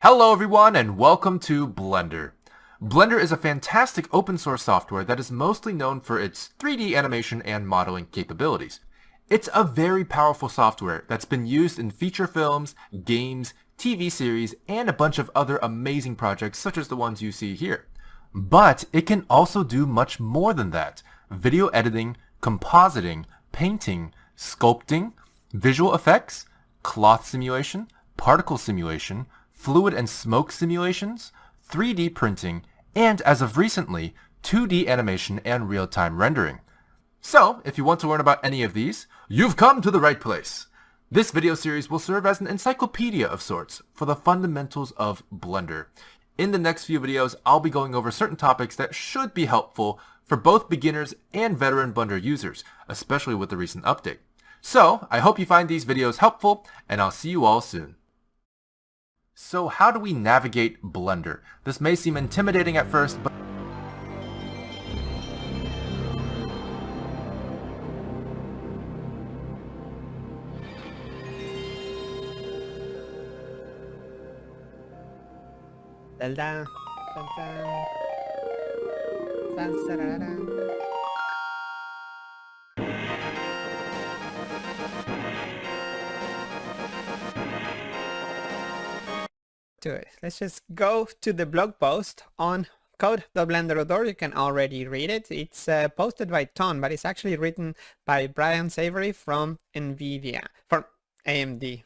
Hello everyone and welcome to Blender. Blender is a fantastic open source software that is mostly known for its 3D animation and modeling capabilities. It's a very powerful software that's been used in feature films, games, TV series, and a bunch of other amazing projects such as the ones you see here. But it can also do much more than that. Video editing, compositing, painting, sculpting, visual effects, cloth simulation, particle simulation, fluid and smoke simulations, 3D printing, and as of recently, 2D animation and real-time rendering. So, if you want to learn about any of these, you've come to the right place. This video series will serve as an encyclopedia of sorts for the fundamentals of Blender. In the next few videos, I'll be going over certain topics that should be helpful for both beginners and veteran Blender users, especially with the recent update. So, I hope you find these videos helpful, and I'll see you all soon. So how do we navigate Blender? This may seem intimidating at first, but Dun-dun, dun-dun, dun-sa-ra-ra. To it. Let's just go to the blog post on code.blender.org. You can already read it. It's posted by Ton, but it's actually written by Brian Savory from NVIDIA, from AMD.